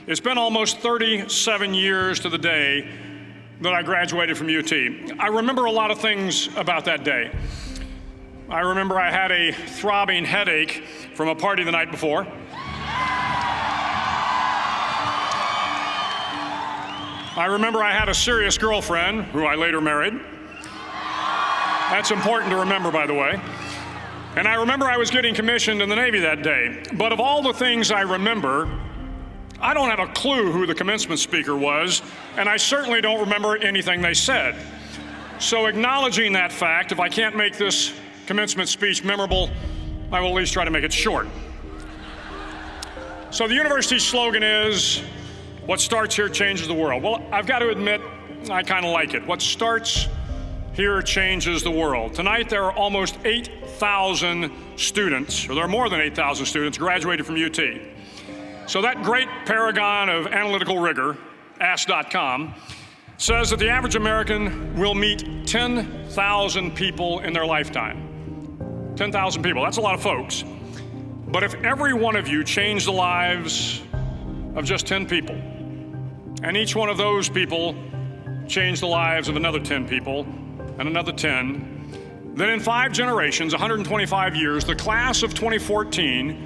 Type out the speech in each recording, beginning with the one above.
It's been almost 37 years to the day that I graduated from UT. I remember a lot of things about that day. I remember I had a throbbing headache from a party the night before. I remember I had a serious girlfriend who I later married. That's important to remember, by the way. And I remember I was getting commissioned in the Navy that day. But of all the things I remember, I don't have a clue who the commencement speaker was, and I certainly don't remember anything they said. So acknowledging that fact, if I can't make this commencement speech memorable, I will at least try to make it short. So the university's slogan is, "What starts here changes the world." Well, I've got to admit, I kind of like it. What starts here changes the world. Tonight, there are almost 8,000 students, or there are more than 8,000 students graduated from UT. So that great paragon of analytical rigor, Ask.com, says that the average American will meet 10,000 people in their lifetime. 10,000 people, that's a lot of folks. But if every one of you changed the lives of just 10 people, and each one of those people changed the lives of another 10 people, and another 10, then in 5 generations, 125 years, the class of 2014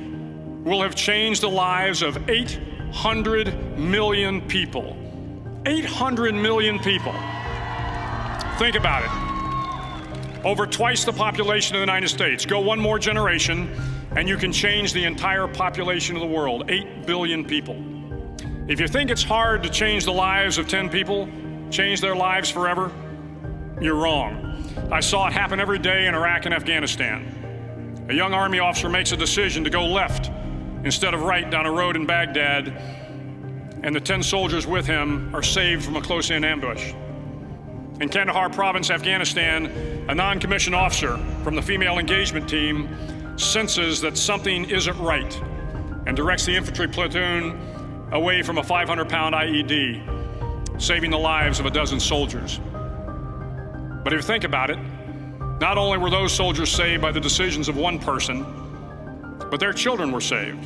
will have changed the lives of 800 million people. 800 million people. Think about it. Over twice the population of the United States. Go one more generation, and you can change the entire population of the world, 8 billion people. If you think it's hard to change the lives of 10 people, change their lives forever, you're wrong. I saw it happen every day in Iraq and Afghanistan. A young Army officer makes a decision to go left instead of right down a road in Baghdad, and the 10 soldiers with him are saved from a close-in ambush. In Kandahar province, Afghanistan, a non-commissioned officer from the female engagement team senses that something isn't right and directs the infantry platoon away from a 500-pound IED, saving the lives of a dozen soldiers. But if you think about it, not only were those soldiers saved by the decisions of one person, but their children were saved,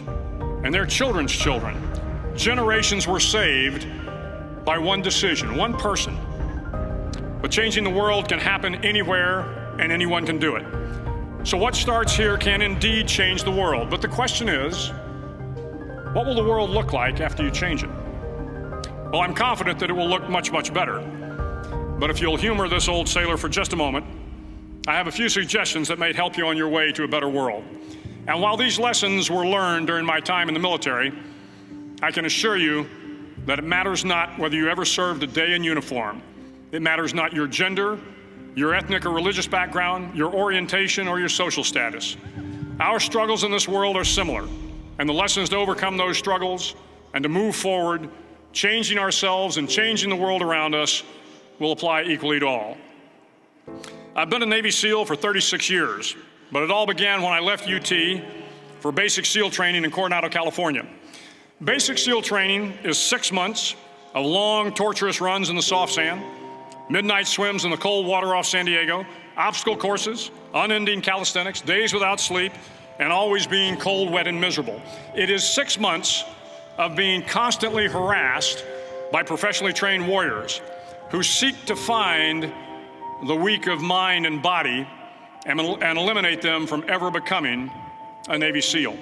and their children's children. Generations were saved by one decision, one person. But changing the world can happen anywhere, and anyone can do it. So what starts here can indeed change the world. But the question is, what will the world look like after you change it? Well, I'm confident that it will look much, much better. But if you'll humor this old sailor for just a moment, I have a few suggestions that may help you on your way to a better world. And while these lessons were learned during my time in the military, I can assure you that it matters not whether you ever served a day in uniform. It matters not your gender, your ethnic or religious background, your orientation, or your social status. Our struggles in this world are similar, and the lessons to overcome those struggles and to move forward, changing ourselves and changing the world around us, will apply equally to all. I've been a Navy SEAL for 36 years. But it all began when I left UT for basic SEAL training in Coronado, California. Basic SEAL training is 6 months of long, torturous runs in the soft sand, midnight swims in the cold water off San Diego, obstacle courses, unending calisthenics, days without sleep, and always being cold, wet, and miserable. It is 6 months of being constantly harassed by professionally trained warriors who seek to find the weak of mind and body and eliminate them from ever becoming a Navy SEAL.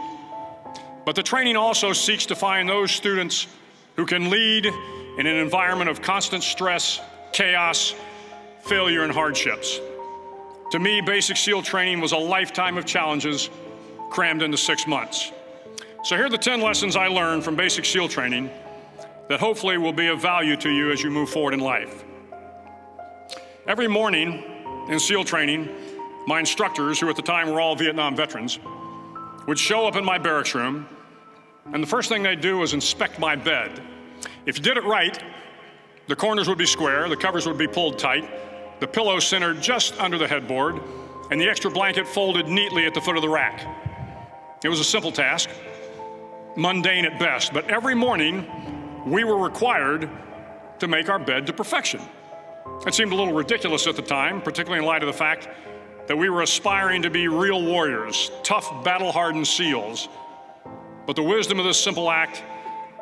But the training also seeks to find those students who can lead in an environment of constant stress, chaos, failure, and hardships. To me, basic SEAL training was a lifetime of challenges crammed into 6 months. So here are the 10 lessons I learned from basic SEAL training that hopefully will be of value to you as you move forward in life. Every morning in SEAL training, my instructors, who at the time were all Vietnam veterans, would show up in my barracks room, and the first thing they'd do was inspect my bed. If you did it right, the corners would be square, the covers would be pulled tight, the pillow centered just under the headboard, and the extra blanket folded neatly at the foot of the rack. It was a simple task, mundane at best, but every morning we were required to make our bed to perfection. It seemed a little ridiculous at the time, particularly in light of the fact that we were aspiring to be real warriors, tough, battle-hardened SEALs. But the wisdom of this simple act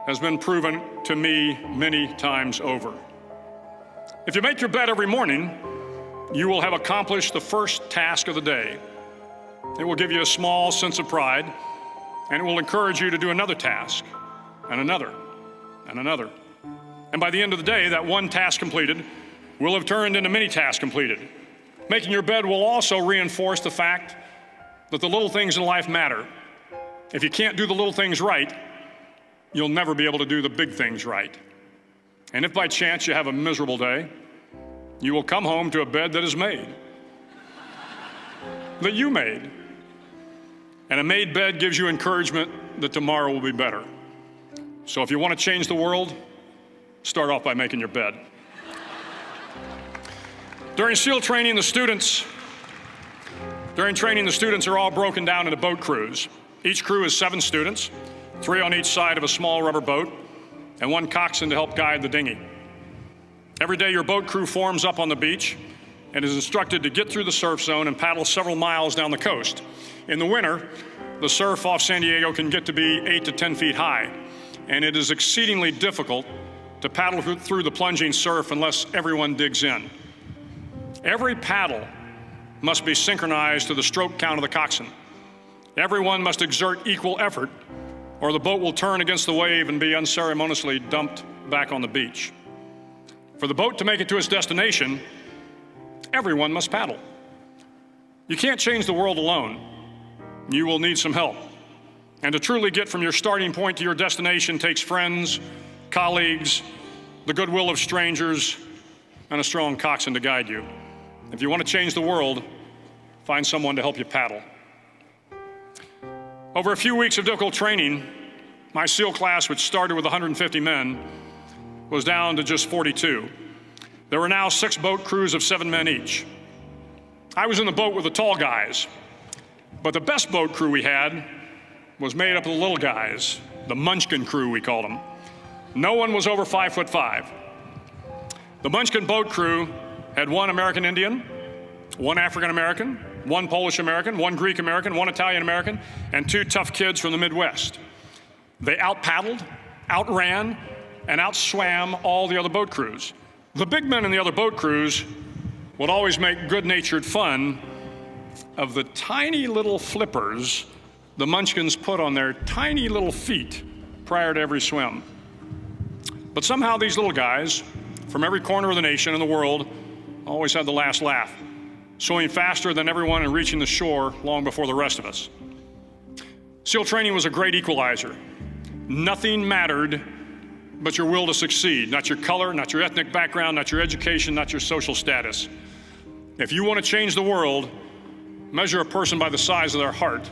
has been proven to me many times over. If you make your bed every morning, you will have accomplished the first task of the day. It will give you a small sense of pride, and it will encourage you to do another task, and another, and another. And by the end of the day, that one task completed will have turned into many tasks completed. Making your bed will also reinforce the fact that the little things in life matter. If you can't do the little things right, you'll never be able to do the big things right. And if by chance you have a miserable day, you will come home to a bed that is made, that you made. And a made bed gives you encouragement that tomorrow will be better. So if you want to change the world, start off by making your bed. During SEAL training, the students are all broken down into boat crews. Each crew is 7 students, 3 on each side of a small rubber boat, and 1 coxswain to help guide the dinghy. Every day, your boat crew forms up on the beach and is instructed to get through the surf zone and paddle several miles down the coast. In the winter, the surf off San Diego can get to be 8 to 10 feet high, and it is exceedingly difficult to paddle through the plunging surf unless everyone digs in. Every paddle must be synchronized to the stroke count of the coxswain. Everyone must exert equal effort, or the boat will turn against the wave and be unceremoniously dumped back on the beach. For the boat to make it to its destination, everyone must paddle. You can't change the world alone. You will need some help. And to truly get from your starting point to your destination takes friends, colleagues, the goodwill of strangers, and a strong coxswain to guide you. If you want to change the world, find someone to help you paddle. Over a few weeks of difficult training, my SEAL class, which started with 150 men, was down to just 42. There were now 6 boat crews of 7 men each. I was in the boat with the tall guys, but the best boat crew we had was made up of the little guys, the Munchkin crew, we called them. No one was over 5'5". The Munchkin boat crew had 1 American Indian, 1 African American, 1 Polish American, 1 Greek American, 1 Italian American, and 2 tough kids from the Midwest. They out-paddled, outran, and outswam all the other boat crews. The big men in the other boat crews would always make good-natured fun of the tiny little flippers the Munchkins put on their tiny little feet prior to every swim. But somehow these little guys from every corner of the nation and the world always had the last laugh, swimming faster than everyone and reaching the shore long before the rest of us. SEAL training was a great equalizer. Nothing mattered but your will to succeed, not your color, not your ethnic background, not your education, not your social status. If you want to change the world, measure a person by the size of their heart,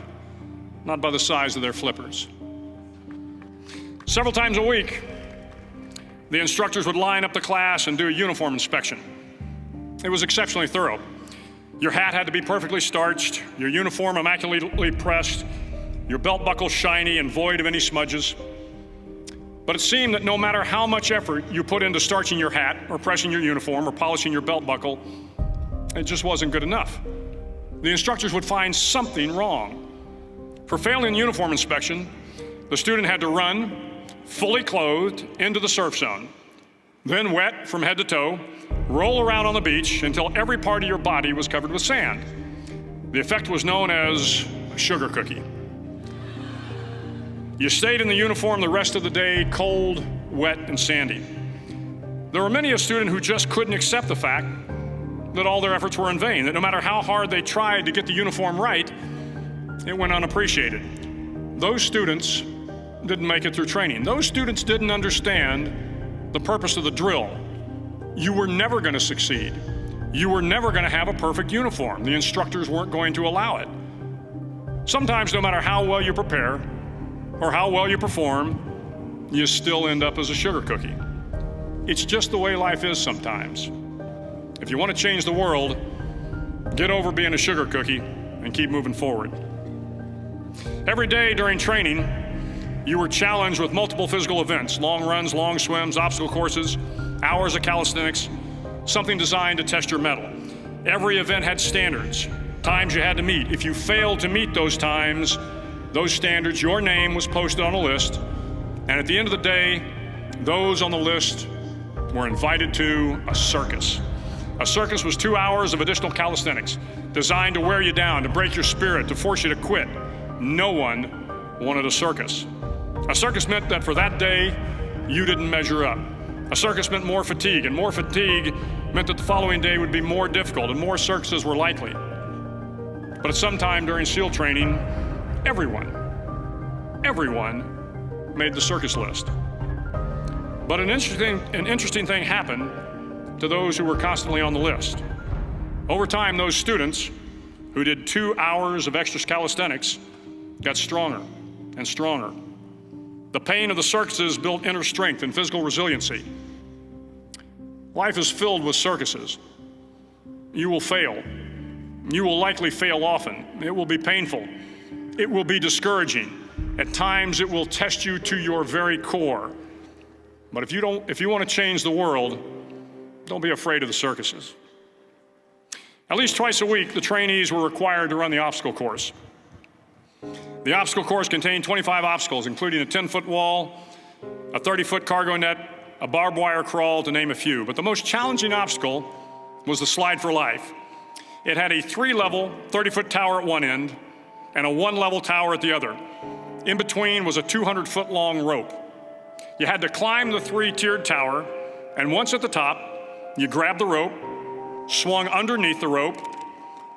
not by the size of their flippers. Several times a week, the instructors would line up the class and do a uniform inspection. It was exceptionally thorough. Your hat had to be perfectly starched, your uniform immaculately pressed, your belt buckle shiny and void of any smudges. But it seemed that no matter how much effort you put into starching your hat or pressing your uniform or polishing your belt buckle, it just wasn't good enough. The instructors would find something wrong. For failing the uniform inspection, the student had to run, fully clothed, into the surf zone, then wet from head to toe, roll around on the beach until every part of your body was covered with sand. The effect was known as a sugar cookie. You stayed in the uniform the rest of the day, cold, wet, and sandy. There were many a student who just couldn't accept the fact that all their efforts were in vain, that no matter how hard they tried to get the uniform right, it went unappreciated. Those students didn't make it through training. Those students didn't understand the purpose of the drill. You were never going to succeed. You were never going to have a perfect uniform. The instructors weren't going to allow it. Sometimes, no matter how well you prepare or how well you perform, you still end up as a sugar cookie. It's just the way life is sometimes. If you want to change the world, get over being a sugar cookie and keep moving forward. Every day during training, you were challenged with multiple physical events: long runs, long swims, obstacle courses, hours of calisthenics, something designed to test your mettle. Every event had standards, times you had to meet. If you failed to meet those times, those standards, your name was posted on a list, And at the end of the day, those on the list were invited to a circus. A circus was 2 hours of additional calisthenics designed to wear you down, to break your spirit, to force you to quit. No one wanted a circus. A circus meant that for that day, you didn't measure up. A circus meant more fatigue, and more fatigue meant that the following day would be more difficult and more circuses were likely. But at some time during SEAL training, everyone made the circus list. But an interesting thing happened to those who were constantly on the list. Over time, those students who did 2 hours of extra calisthenics got stronger and stronger. The pain of the circuses built inner strength and physical resiliency. Life is filled with circuses. You will fail. You will likely fail often. It will be painful. It will be discouraging. At times, it will test you to your very core. But if you want to change the world, don't be afraid of the circuses. At least twice a week, the trainees were required to run the obstacle course. The obstacle course contained 25 obstacles, including a 10-foot wall, a 30-foot cargo net, a barbed wire crawl, to name a few. But the most challenging obstacle was the slide for life. It had a 3-level, 30-foot tower at one end and a 1-level tower at the other. In between was a 200-foot-long rope. You had to climb the 3-tiered tower, and once at the top, you grabbed the rope, swung underneath the rope,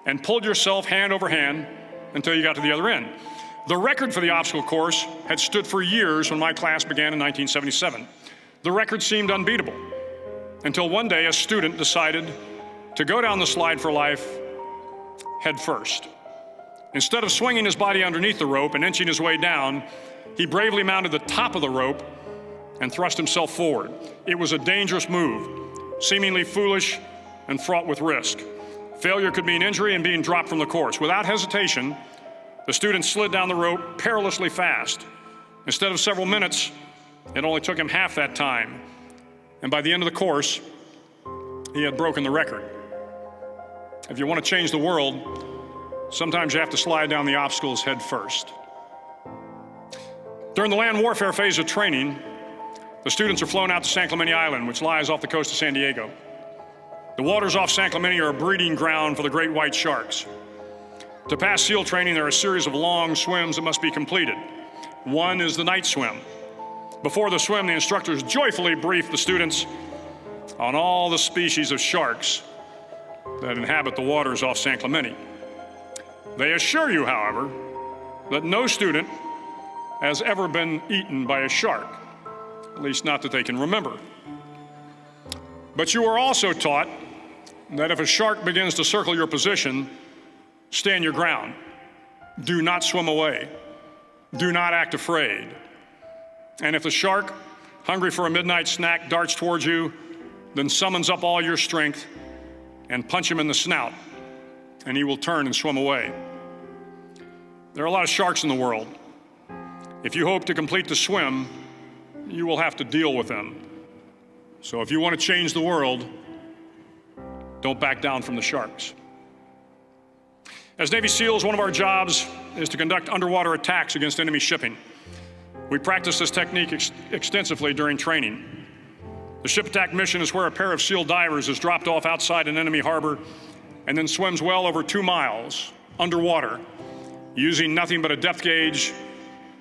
and pulled yourself hand over hand until you got to the other end. The record for the obstacle course had stood for years when my class began in 1977. The record seemed unbeatable until one day a student decided to go down the slide for life head first. Instead of swinging his body underneath the rope and inching his way down, he bravely mounted the top of the rope and thrust himself forward. It was a dangerous move, seemingly foolish and fraught with risk. Failure could mean injury and being dropped from the course. Without hesitation, the student slid down the rope perilously fast. Instead of several minutes, it only took him half that time. And by the end of the course, he had broken the record. If you want to change the world, sometimes you have to slide down the obstacles head first. During the land warfare phase of training, the students are flown out to San Clemente Island, which lies off the coast of San Diego. The waters off San Clemente are a breeding ground for the great white sharks. To pass SEAL training, there are a series of long swims that must be completed. One is the night swim. Before the swim, the instructors joyfully brief the students on all the species of sharks that inhabit the waters off San Clemente. They assure you, however, that no student has ever been eaten by a shark, at least not that they can remember. But you are also taught that if a shark begins to circle your position, stand your ground. Do not swim away. Do not act afraid. And if the shark, hungry for a midnight snack, darts towards you, then summons up all your strength and punch him in the snout, and he will turn and swim away. There are a lot of sharks in the world. If you hope to complete the swim, you will have to deal with them. So if you want to change the world, don't back down from the sharks. As Navy SEALs, one of our jobs is to conduct underwater attacks against enemy shipping. We practice this technique extensively during training. The ship attack mission is where a pair of SEAL divers is dropped off outside an enemy harbor and then swims well over 2 miles underwater, using nothing but a depth gauge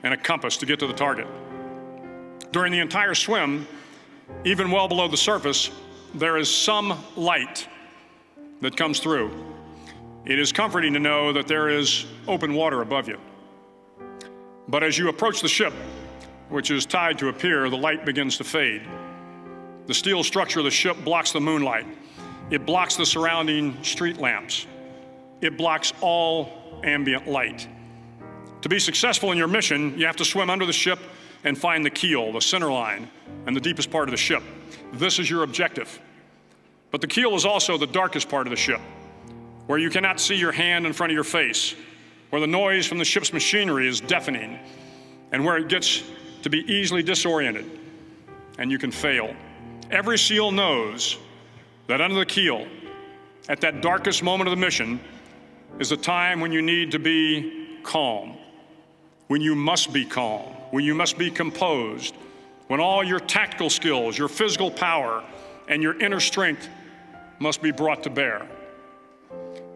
and a compass to get to the target. During the entire swim, even well below the surface, there is some light that comes through. It is comforting to know that there is open water above you. But as you approach the ship, which is tied to a pier, the light begins to fade. The steel structure of the ship blocks the moonlight. It blocks the surrounding street lamps. It blocks all ambient light. To be successful in your mission, you have to swim under the ship and find the keel, the center line, and the deepest part of the ship. This is your objective. But the keel is also the darkest part of the ship, where you cannot see your hand in front of your face, where the noise from the ship's machinery is deafening, and where it gets to be easily disoriented, and you can fail. Every SEAL knows that under the keel, at that darkest moment of the mission, is a time when you need to be calm, when you must be calm, when you must be composed, when all your tactical skills, your physical power, and your inner strength must be brought to bear.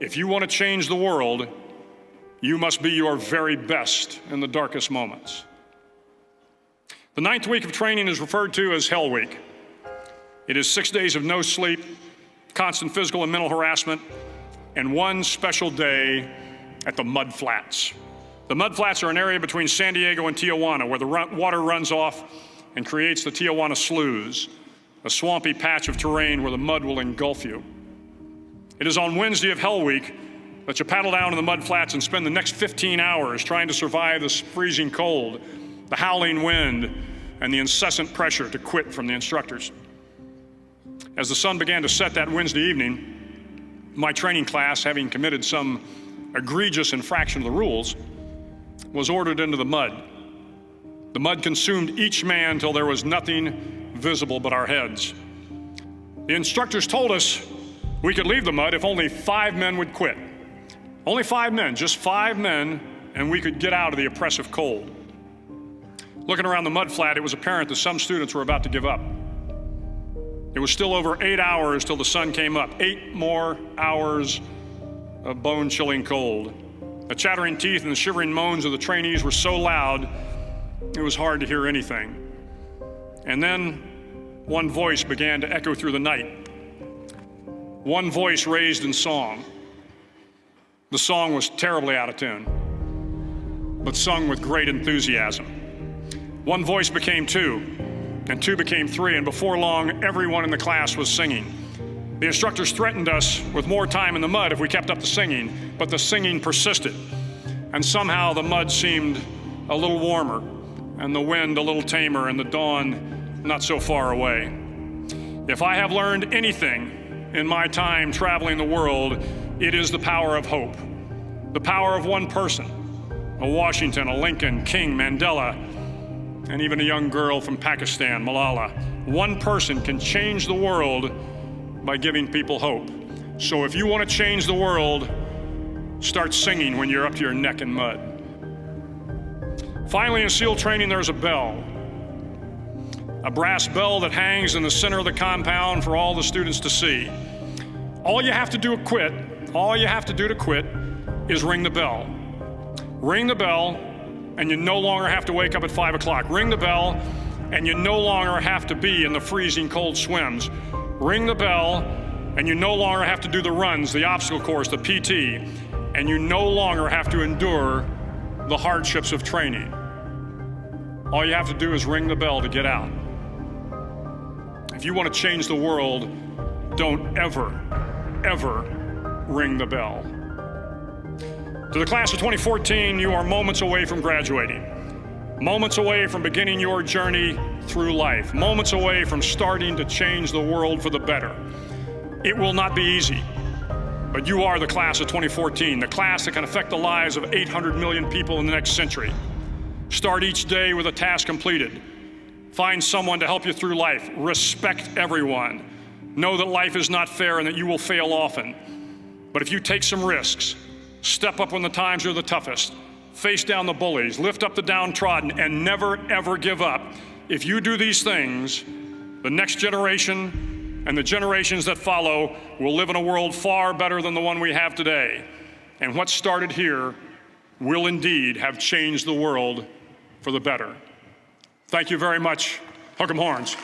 If you want to change the world, you must be your very best in the darkest moments. The 9th week of training is referred to as Hell Week. It is 6 days of no sleep, constant physical and mental harassment, and one special day at the Mud Flats. The Mud Flats are an area between San Diego and Tijuana where the water runs off and creates the Tijuana Sloughs, a swampy patch of terrain where the mud will engulf you. It is on Wednesday of Hell Week that you paddle down to the Mud Flats and spend the next 15 hours trying to survive this freezing cold, the howling wind, and the incessant pressure to quit from the instructors. As the sun began to set that Wednesday evening, my training class, having committed some egregious infraction of the rules, was ordered into the mud. The mud consumed each man till there was nothing visible but our heads. The instructors told us we could leave the mud if only 5 men would quit. Only 5 men, just 5 men, and we could get out of the oppressive cold. Looking around the mud flat, it was apparent that some students were about to give up. It was still over 8 hours till the sun came up. 8 more hours of bone-chilling cold. The chattering teeth and the shivering moans of the trainees were so loud, it was hard to hear anything. And then one voice began to echo through the night. One voice raised in song. The song was terribly out of tune, but sung with great enthusiasm. One voice became 2, and 2 became 3, and before long, everyone in the class was singing. The instructors threatened us with more time in the mud if we kept up the singing, but the singing persisted. And somehow the mud seemed a little warmer, and the wind a little tamer, and the dawn not so far away. If I have learned anything in my time traveling the world, it is the power of hope. The power of one person, a Washington, a Lincoln, King, Mandela, and even a young girl from Pakistan, Malala. One person can change the world by giving people hope. So if you want to change the world, start singing when you're up to your neck in mud. Finally, in SEAL training, there's a bell. A brass bell that hangs in the center of the compound for all the students to see. All you have to do to quit is ring the bell. Ring the bell, and you no longer have to wake up at 5 o'clock. Ring the bell, and you no longer have to be in the freezing cold swims. Ring the bell, and you no longer have to do the runs, the obstacle course, the PT, and you no longer have to endure the hardships of training. All you have to do is ring the bell to get out. If you want to change the world, don't ever ring the bell. To the class of 2014, you are moments away from graduating, moments away from beginning your journey through life, moments away from starting to change the world for the better. It will not be easy, but you are the class of 2014, the class that can affect the lives of 800 million people in the next century. Start each day with a task completed. Find someone to help you through life. Respect everyone. Know that life is not fair and that you will fail often. But if you take some risks, step up when the times are the toughest, face down the bullies, lift up the downtrodden, and never, ever give up. If you do these things, the next generation and the generations that follow will live in a world far better than the one we have today. And what started here will indeed have changed the world for the better. Thank you very much. Hook 'em horns.